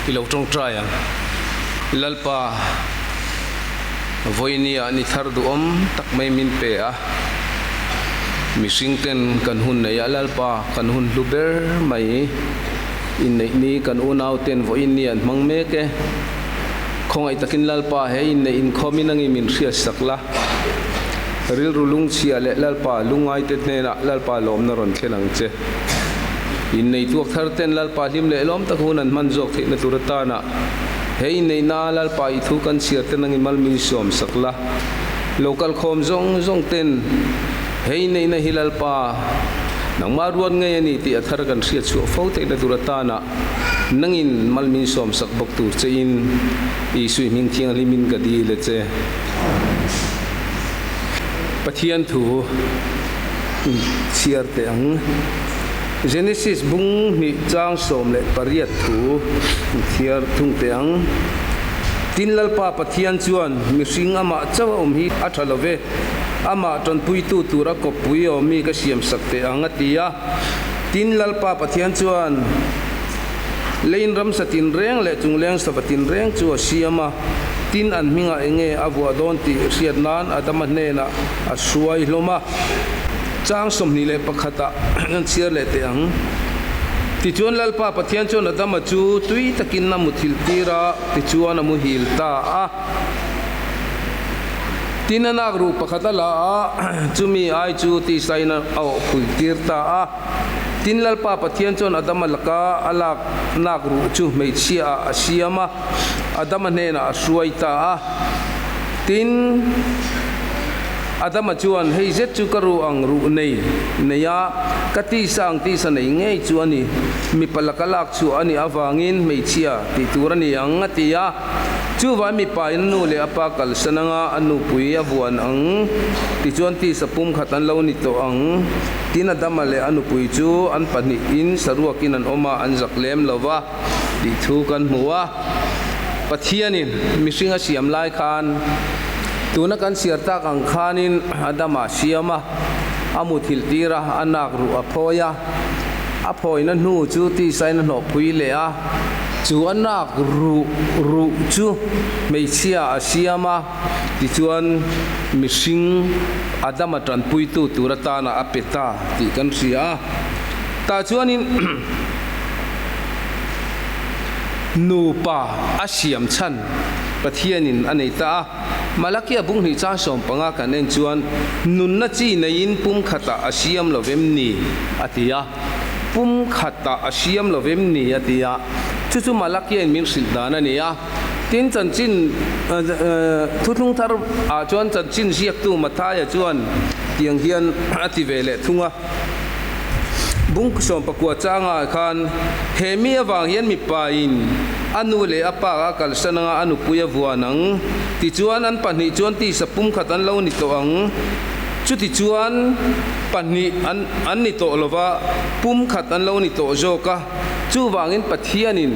ilo tong try lalpa voinia ni thar du tak mai min pe a misingten kan hun na ya lalpa kan hun luber mai in nei ni kan unau ten voinia mangme ke khongai takin lalpa he in nei in khominangi min ria sakla ril rulung chia le lalpa lungai te na lalpa lom na ron khenang che in nei tuak thar ten lalpa lim le lom tak hunan man jok the na turata na hei nei na lalpa I thu kan siar ten nang mal min som sakla local khom zong ten hei nei na hilalpa nang maruan ngai ani ti athar kan ria chu fo te na turata na nangin mal min som sak bok tur che in I sui ming thiang limin ka di le che pathian thu siar te ang Genesis bung ni chang som le pariat thu thiar thung te ang tin lalpa pathian chuan mising ama chaw hi athalove ama ton pui tu tura ko pui o mi ka siam sakte ang atia tin lalpa pathian chuan lein ram satin reng le chungleng sabatin reng chu siama tin an minga enge abua don ti riat nan adama ne na asuai loma chang som ni le pakhata an chiar le te ang ti chuan lalpa pathian chuan adama chu tui takin na muthil tira ti chuan amu hil ta a tinanak ru pakhata la a chumi ai chu ti saina au phul tir ta a tin lalpa pathian chuan adama laka alak nak ru chu mei chia asiama adama ne na asuai ta a tin adama chuan hei zet chu karu ang ru nei neya kati sang ti sa nei ngei chu ani mi palakalak chu ani awangin mei chia ti turani ang atia chu wa mi pa in nu le apa kal sananga anu pui abuan ang ti chuan ti sapum khatan lo ni to ang tin adama le anu pui chu an pani in saruakin an oma an zaklem lova ti thu kan muwa pathianin misinga siam lai khan tuna kan sirta kang khanin adama siama amuthil tira anak ru aphoya aphoina nu chu ti saina no pui le a chu anak ru chu meichia asiama ti chuan mising adama tran pui tu turata na apeta ti kan ria ta chuanin nupa asiam chan pathianin aneita malakia bung ni cha som panga kanen chuan nunna chi nein pum khata asiam lovem ni atia pum khata asiam lovem ni atia chu malakia min sildana niya tin chan chin thuthung thar a chuan chan chin siak tu mathaya chuan tiang hian ati vele thunga bung som pakwa changa khan hemi awang hian mi pain anu le apa ka kal sananga anu puya buanang ti chuan an pani chuan ti sapum khatan lo ni to ang chu ti chuan pani an ni to lova pum khatan lo ni to joka chu wangin pathianin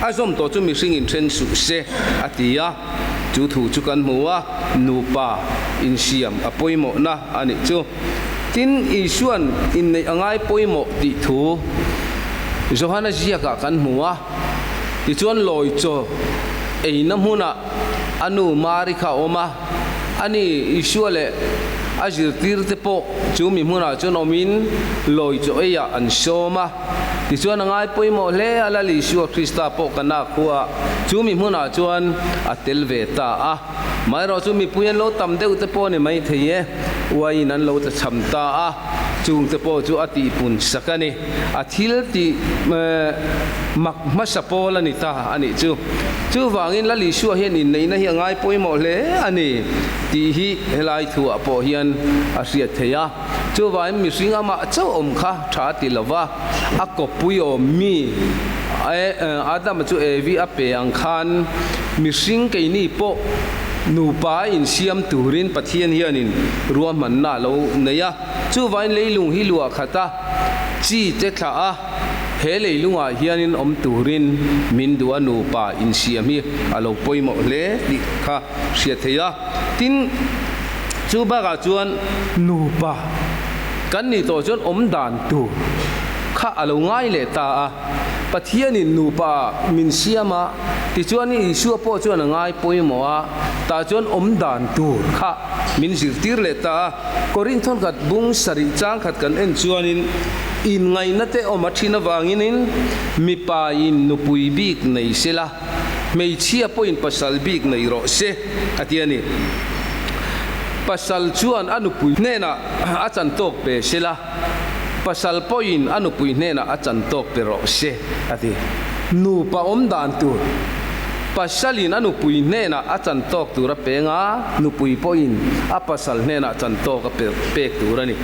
azom to chu mi singin thren su se atia chu thu chu kan muwa nupa in siam apoimo na ani chu tin isuan in nei angai poimo ti thu Johanna Ziaka kan muwa ti chuan loi cho eina huna anu mari kha oma ani isuale ajir tir te po chumi huna chon omin loi cho eya an soma ti chuan angai poimo le ala li su Krista po kana khuwa chumi huna chuan atel ve ta a mai ro chumi puyan lo tam deu te po ne mai theye wai nan lo ta cham ta a chung te po chu ati pun sakani athil ti mak masapola ni ta ani chu wangin la li su hian in nei na hi angai poimo le ani ti hi helai thu apo hian a ria theya chu wai mi singa ma chau om kha tha ti lova akopui o mi adam chu evi ape ang khan mi sing ke ni po nupa in siam turin pathian hianin ruam man na lo neya chu wain leilung hi lua khata chi te kha a he leilunga hianin om turin min du nupa in siam hi alo poimo le ti kha sia theya tin chu ba ga chuan nupa kan ni to chon om dan tu kha alo ngai le ta a pathian in nu pa min siama ti chuan ni isu po chuan ngai poimo a ta chuan om dan tur kha min zir tir le ta korinthon kat bung sari chang khat kan en chuan in ngai na te oma thina wangin in mi pa in nu pui bik nei sela mei chia point pasal bik nei ro se atiani pasal chuan anu pui nena achan tok pe sela pasal point anu pui nena achan tok pe ro se ati nu pa om dan tu pasalin anu pui nena achan tok tu ra pe nga nu pui point a pasal nena achan tok pe pek tu ra ni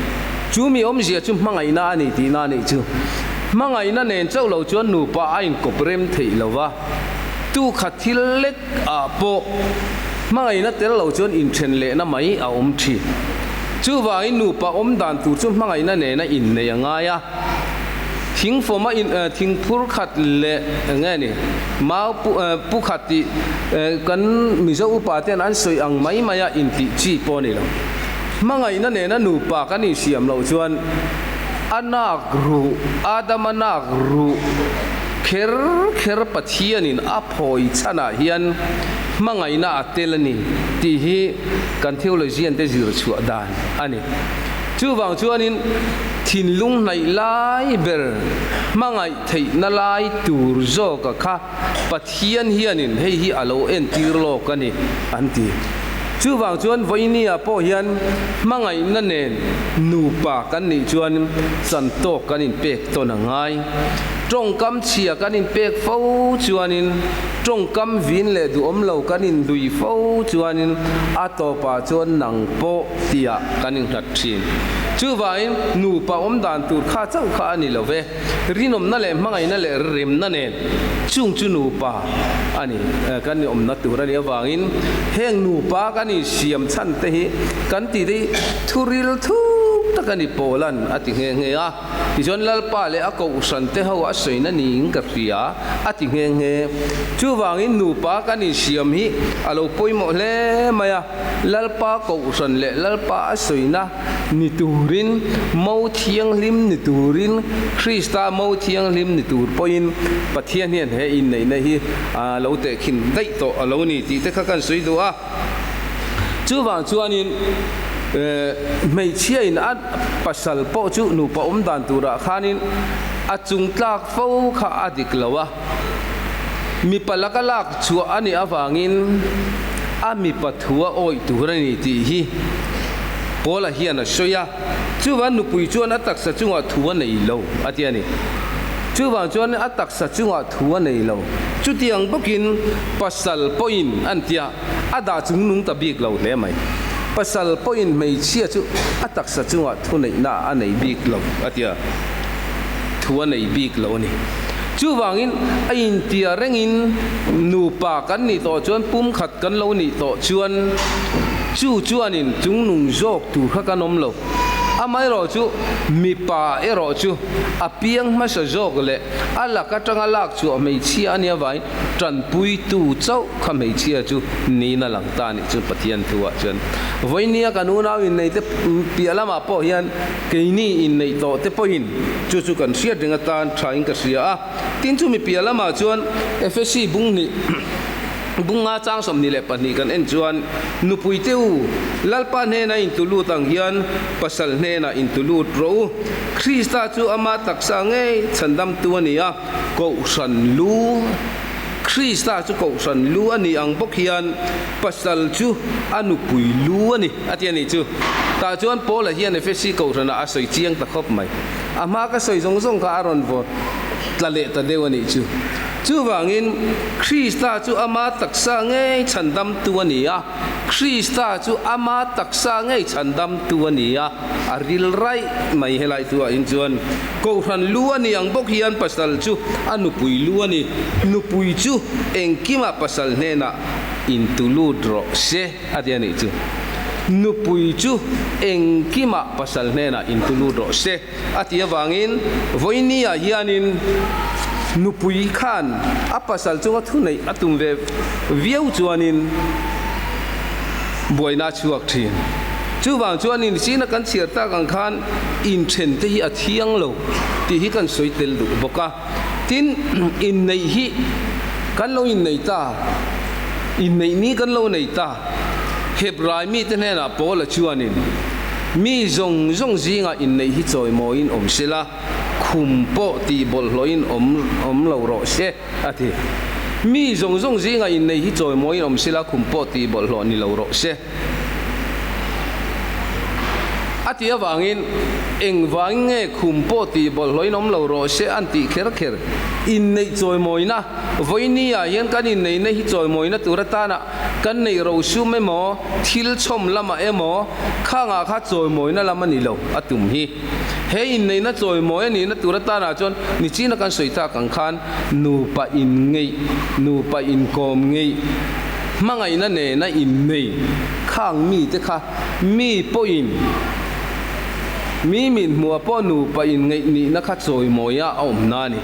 chumi om zia chu mangai na ani ti na ni chu mangai na nen chau lo chuan nu pa ain koprem thei lowa tu khathil lek a po mangai na tel lo chuan in then le na mai a om thi chu wai nu pa om dan tu chu mangai na ne na in ne anga ya thing forma in thing phur khat le nge ni mau pu khati kan mizo upa ten an soi ang mai maya in ti chi po ni lo mangai na ne na nu pa kan ni siam lo chuan anak ru adamanak ru kher pathianin a phoi chana hian mangai na atelani ti hi kan theology an te zir chua dan ani chu wang chuanin thin lung nai lai ber mangai thei na lai tur zo ka kha pathian hianin hei hi alo en tir lo kani anti chu wang chuan voinia po hian mangai na nen nu pa kan ni chuan chan to kanin pek to na ngai trong kam chia kanin pek fo chuanin trong kam vin le du om lo kanin lui fo chuanin atopa chuan nang po tia kanin hlat thin chu vai nu pa om dan tur kha chau kha ani lo ve rinom na le mangai na le rem na nen chung chu nu pa ani kan ni om na tur ani awangin heng nu pa kani siam chan te hi kan ti dei thuril thu takani polan ati nge nge a ti jon lal pa le a ko san te ho a soina ning ka ria ati nge nge chu wangin nu pa kani siam hi alo poimo le maya lal pa ko san le lal pa a soina ni turin mau thiang lim ni turin krista mau thiang lim ni tur poin pathian hian he in nei na hi lo te khin dai to alo ni ti te kha kan soi do a chu wang chuanin mei chia in at pasal po chu nu pa dan tura khanin achung tlak fo kha adik lawa mi palakalak chu ani awangin ami pathua oi turani ti hi pola hian a soya chu wan nu pui chuan atak sa chunga thuwa nei lo atiani chu wang chuan atak sa chunga thuwa nei lo chu tiang bokin pasal poin antia ada chung nung tabik lo le mai pasal point mei chia chu atak sa chunga thu nei na anei bik lo atia thu nei bik lo ni chu wangin ain tia rengin nu pa kan ni to chuan pum khat kan lo ni to chuan chu chuanin chung nung jok tu kha kanom lo amai ro chu mi pa e ro chu apiang ma sa jok le ala ka tanga lak chu mei chia ania vai tran pui tu chau kha mei chia chu ni na lang ta ni chu pathian thuwa chuan voinia kanuna in nei te pialama po hian keini in nei to te poin chu chu kan sia dinga tan thain ka sia a tin chu mi pialama chuan fsc bung ni bunga chang som ni le pani kan en chuan nupui teu lalpa ne na in tulu tang hian pasal ne na in tulu ro krista chu ama taksa nge chandam tuania ko san lu krista chu ko san lu ani ang bok hian pasal chu anupui lu ani atiani chu ta chuan pola hian fsc ko rana asoi chiang ta khop mai ama ka soi jong jong ka aron vo tlale ta dewani chu chu wangin krista chu ama taksa nge chandam tuania krista chu ama taksa nge chandam tuania aril rai mai helai tua in chuan ko ran luani ang bok hian pasal chu anupui luani nupui chu engkima pasal nena intuludro se adiani chu nupui chu engkima pasal nena intuludro se atia wangin voinia hianin nupui khan apasal chunga thunei atum ve viau chuanin boina chuak thin chu wang chuan in sina kan chiar ta kan khan in then te hi a thiang lo ti hi kan soitel du boka tin in nei hi kan lo in nei ta in nei ni kan lo nei ta hebrai mi te na pol chuan in mi zong zinga in nei hi choi mo in om sila khumpo ti bol loin om lo ro se ati mi zong zinga in nei hi choi mo in om sila khumpo ti bol lo ni lo ro se ati awangin engwange khumpo ti bol loin om lo ro se anti kher in nei choi moina voinia yan kan in nei hi choi moina turatana kan nei ro su me mo thil chom lama emo khanga kha choi moina lama ni lo atum hi he in nei na choi moi ni na turatana chon ni china kan soita kan khan nu pa in kom ngei mangai na ne na in nei khang mi te kha mi po in mi min mua po nu pa in ngei ni na kha choi moya om na ni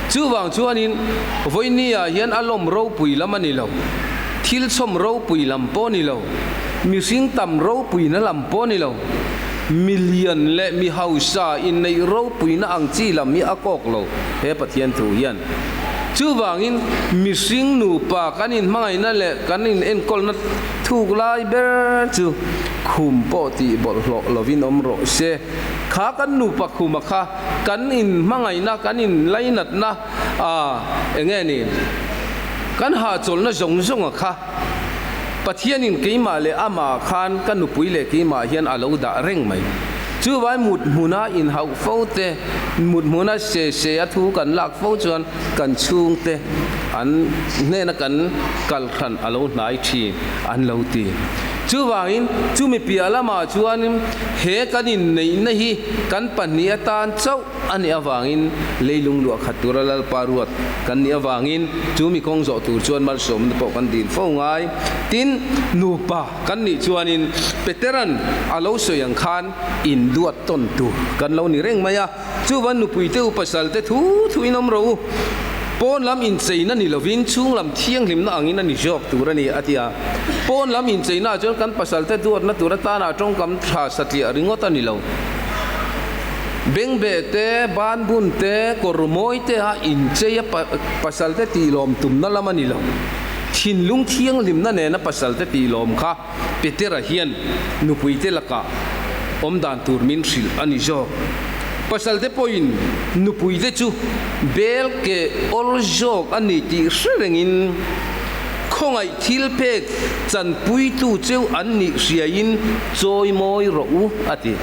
chu wang chuanin voinia hian alom ro pui lamani lo thil chom ro pui lam po ni lo mi sing tam ro pui na lam po ni lo million le mi hausa in nei ro pui na ang chi lam mi akok lo he pathian thu hian chu wangin mi sing nu pa kanin mangai na le kanin en kol na thuk lai ber chu khum po ti bol lo lovin om ro se kha kan nu pa khuma kha kan in mangai na kan in lainat na enge ni kan ha chol na zong kha pathian in keima le ama khan kan nu pui le keima hian alo da reng mai chu wai mut huna in hau fo te mut huna se athu kan lak fo chuan kan chung te an ne na kan kal khan alo nai thi an lo ti chu wangin chu mi piala ma chuan he kanin nei na hi kan pania tan chau ani awangin leilung lu khatura lal paruat kan ni awangin chu mi kong zo tur chuan mal som po kan din fo ngai tin nu pa kan ni chuanin veteran alo soyang khan in duat ton tu kan lo ni reng maya chu wan nu pui te upasal te thu inom ro pon lam in cheina ni lovin chung lam thiang lim na angin ani job turani atia pon lam in cheina chon kan pasal te duat na turata na tong kam tha satli ringot ani lo beng be te ban bun te kormoi te ha in cheya pasal te tilom tum na lamani lo thin lung thiang lim na ne na pasal te tilom kha petera hian nu pui te laka om dan tur min sil ani job pasal te poin nu pui te chu bel ke ol jok ani ti srengin khongai thil pek chan pui tu cheu an ni riain choi moi ro u ati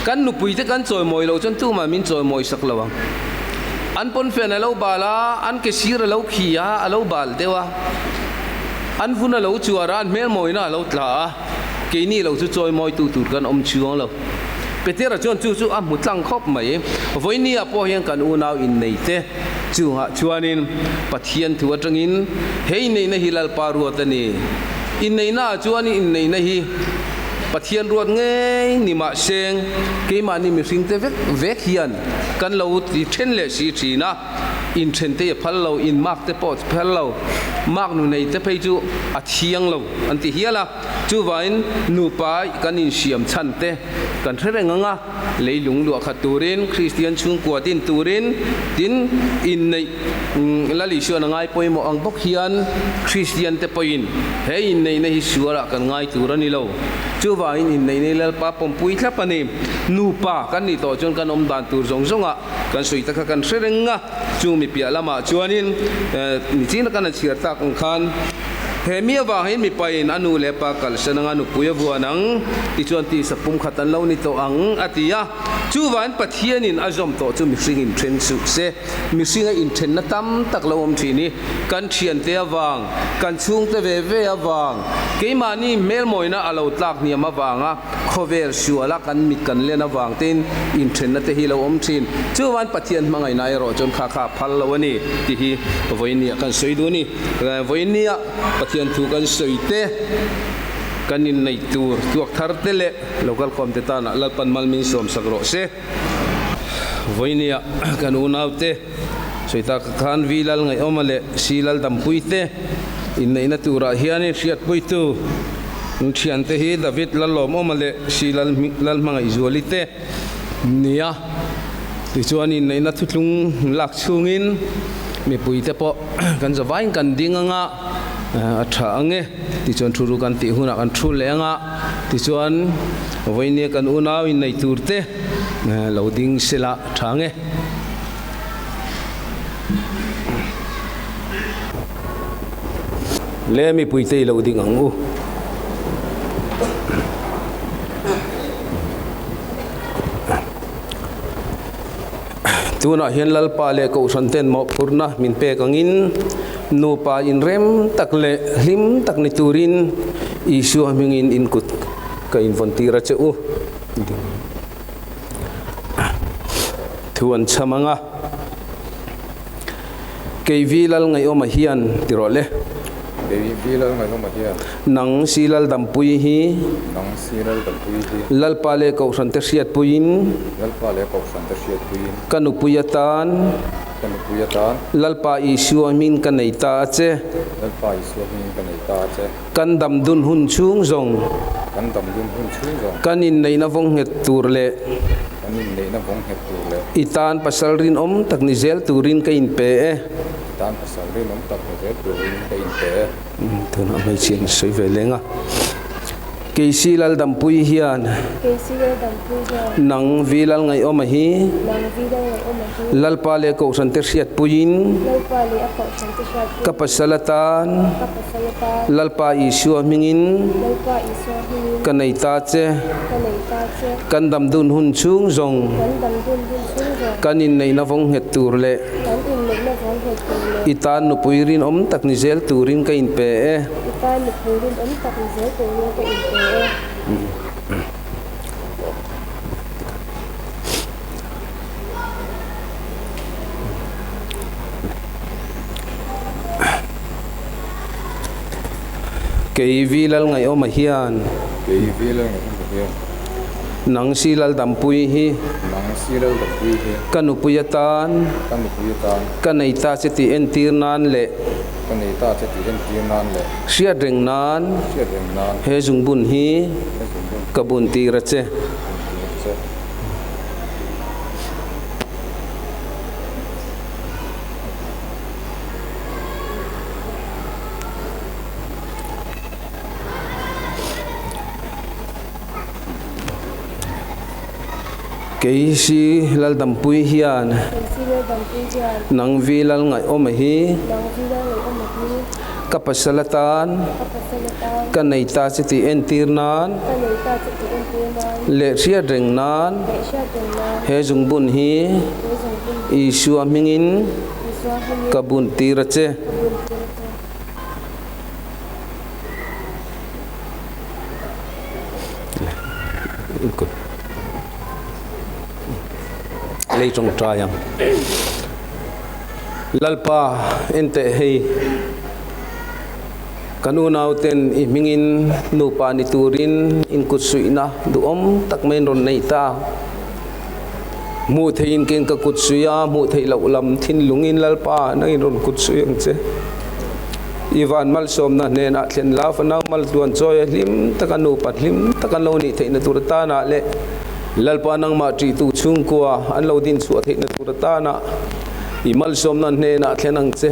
kan nu pui te kan choi moi lo chon tu ma min choi moi sak lawang an pon fen alo bala an ke sir alo khia alo bal dewa an funa lo chuara an mel moi na lo tla ke ni lo chu choi moi tu tur kan om chuang lo petera chon chu mutlang khop mai voinia po hian kan unau in nei te chu ha chuanin pathian thu atangin hei nei na hilal paru atani in nei na chuani in nei na hi pathian ruat ngei ni ma seng ke ma ni mi sing te vek hian kan lo ti then le si thina in then te phal lo in mak te pot phal lo mak nu nei te phei chu a thiang lo an ti hiala chu wain nu pa kan in siam chan te kan threng nga leilung lu kha turin christian chung kwa tin turin tin in nei lali shuan ngai poimo ang bok hian christian te poin he in nei na hi suara kan ngai turani lo chu wain in nei nei lal pa pom pui thla pani nu pa kan ni to chon kan om dan tur zonga kan sui ta kan threng nga chu mi pia lama chuanin ni chin kan chiar ta kan khan he mi wa hin mi pain anu le pa kal sananga nu puya buanang ti chuan ti sapum khatan lo ni to ang atia chu wan pathian in azom to chu mi sing in thren su se mi singa in thren na tam tak lo om thini kan thian te awang kan chung te ve awang ke mani mel moina alo tlak ni ma wanga khover suala kan mi kan le na wang tin in thren na te hi lo om thin chu wan pathian mangai nai ro chon kha phal lo ani ti hi voinia kan soidu ni voinia pathian thu kan soite kanin nei tur tuak thar tele local com te tana lalpan malmin som sagro se voinia kan unaute soita khan vilal ngai omale silal dam puite in nei na tura hiani riat puitu thian te hi David lalom omale si lal mangai zualite nia ti chuan in nei na thutlung lak chungin mi puite po kan zawain kan dinganga a tha ange ti chuan thuru kan ti huna kan thu lenga ti chuan voine kan unaw in nei turte loading sela thange le mi puite loading angu tuna hian lalpa le ko santen mo purna min pe kangin nupa in rem takle hlim takni turin isu mingin inkut ka invontira cheu thuan chamanga keivilal ngai oma hian tirole keivilal ngai oma hian nang silal dampui hi lalpa le ko sante siat puin kanupuyatan lalpa isu min kanaita che kan dam dun hun chung zong kanin nei na vong het turle itan pasal rin om takni zel turin kain pe thuna mai chin soi velenga keisilal dampui hian nang vilal ngai oma hi lalpa le ko santer siat puin kapasalatan lalpa isu mingin kanaita che kandam dun hun chung zong kanin nei na vong het turle itan nu puirin om takni zel turin kain pe keivilal ngai oma hian nang silal dampui hi kanupuyatan kanaita che ti entirnan le siat reng nan he jungbun hi kabun tira che keisi lal dampui hian nang vilal ngai oma hi kapasalatan kanaita che ti entirnan le sia reng nan he jungbun hi isu mingin kabun tira che lei trong trayang lalpa ente hei kanunau ten imingin nupa ni turin in kutsuina duom takmen ron nei ta mu thein ken ka kutsuya mu thei laulam thin lungin lalpa nai ron kutsuyang che ivan mal som na ne na thlen la fa na mal tuan choi hlim takanu patlim takano ni theina turta na le lalpa nang ma tri tu chung kwa an lo din chu theina turta na imal som na ne na thlenang che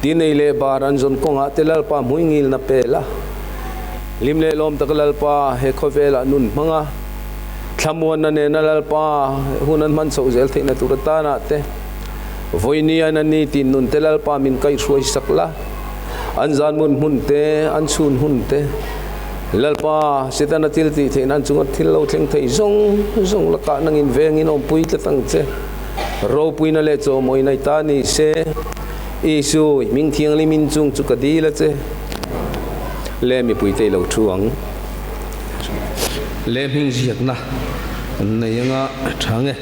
tinei le baran zon konga telalpa muingil na pela limle lom takalalpa he khovela nun manga thamuan na ne nalalpa hunan man so zel theina turata na te voinia na ni tin nun telalpa min kai suai sakla anzan mun mun te an sun hun te lalpa sitana tilti theina chunga thillo thleng thei zong laka nangin vengin om pui te tang che ro pui na le cho moi nai ta ni se isu ming thiang li min chung chu ka di la che le mi pui te lo thuang le ming jiak na nei anga thange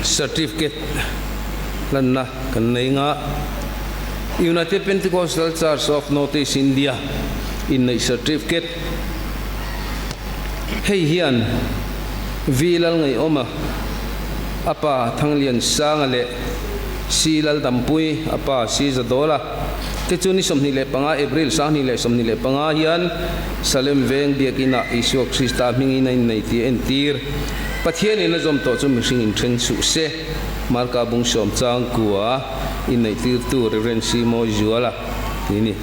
certificate lan na kan nei nga United Pentecostal Church of Northeast India in nei certificate hei hian vilal ngai oma apa thanglian sang le silal dampui apa si zadola te chuni somni le panga April sang ni le somni le panga hian salem veng biakina Isu Krista mingi nei ti entir pathian in zom to chu mihring in theng su se marka bung som chang kuwa in nei tir tu reverend simo juala tini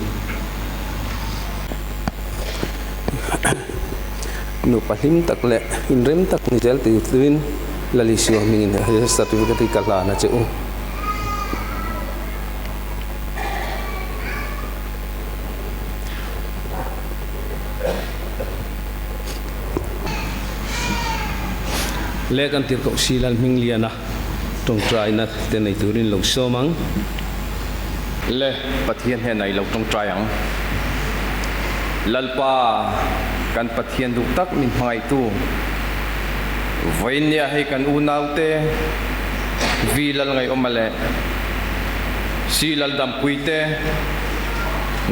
nu pahlim tak le in rem tak ni jal ti tuin lali siwa mingin certificate kala na che u le kan tir ko silal mingliana tong try na te nei turin lo somang le pathian he nai lo tong try ang lalpa kan pathian du tak min hangai tu voinia he kan unaute vilal ngai omale silal dam puite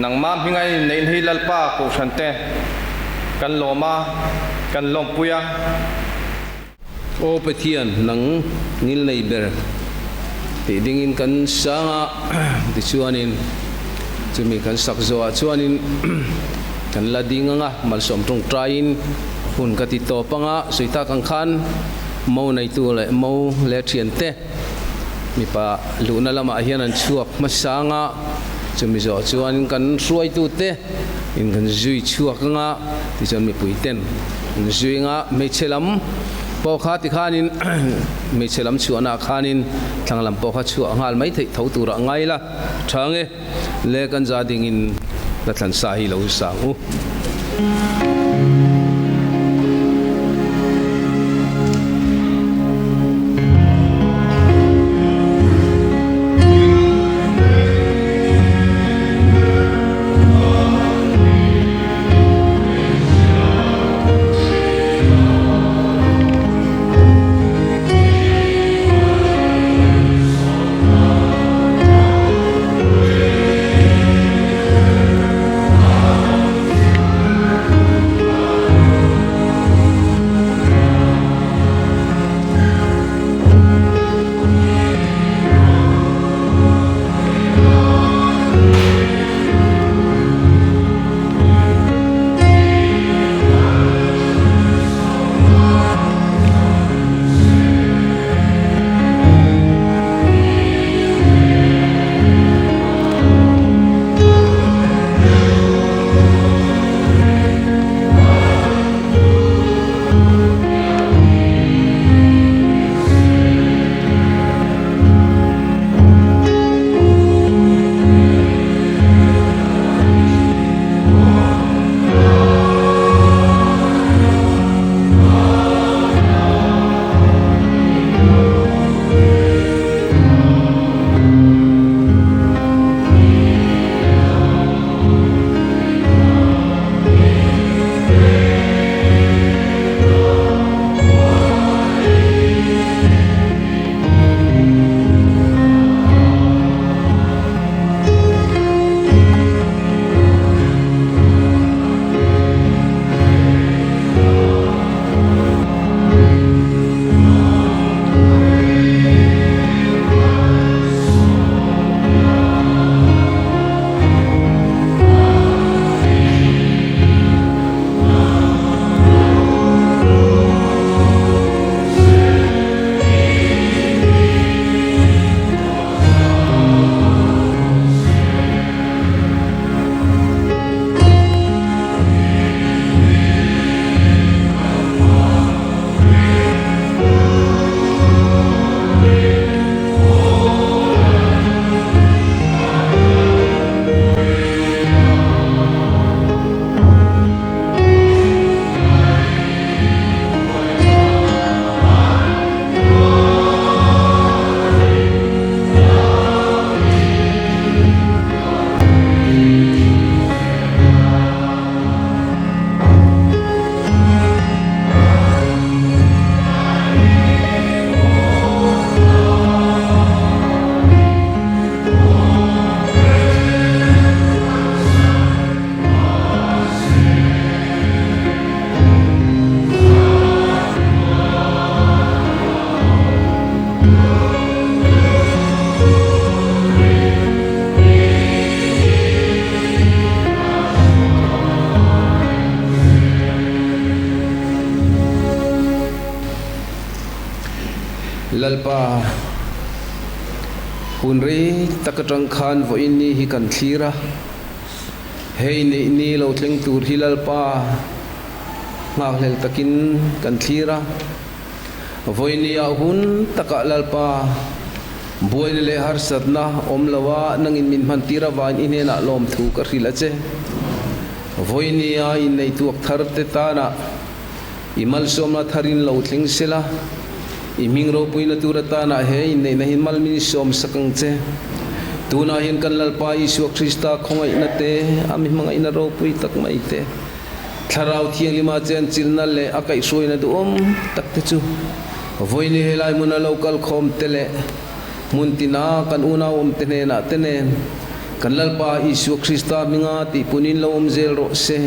nang mam hingai nei hi lalpa ko sante kan loma kan lompuya o pathian nang ngil nei ber ti dingin kan sanga ti chuanin chumi kan sakzo chuanin kan ladinga nga malsom tong train hun ka ti to panga soita kang khan mo nei tu le mo le thian te mi pa lu na lama hian an chuak masanga chumi zo chuanin kan ruai tu te in kan zui chuak nga ti chon mi puiten zui nga me chelam po kha ti khanin me chelam chuana khanin thanglam po kha chu angal mai thei tho tur angai la thange le kan za ding in la than sa hi lo sa u lalpa hunri takatang khan vo inni hi kan thira hei ni lo tleng tur hi lalpa ngak lel takin kan thira voini a hun taka lalpa buai le har satna omlawa nangin min man tira van inena lom thu ka rila che voini a in nei tuak thar te ta na imal somna tharin lo tling sela iming ro puina turata na he in nei na hin mal min som sakang che tuna hin kan lalpa Isu Krista khongai na te ami mga ina ro pui tak mai te tharau thiang lima chen chilna le akai soina du tak te chu voini helai muna local khom tele muntina kan una tene na tene kan lalpa Isu Krista minga ti punin lo zel ro se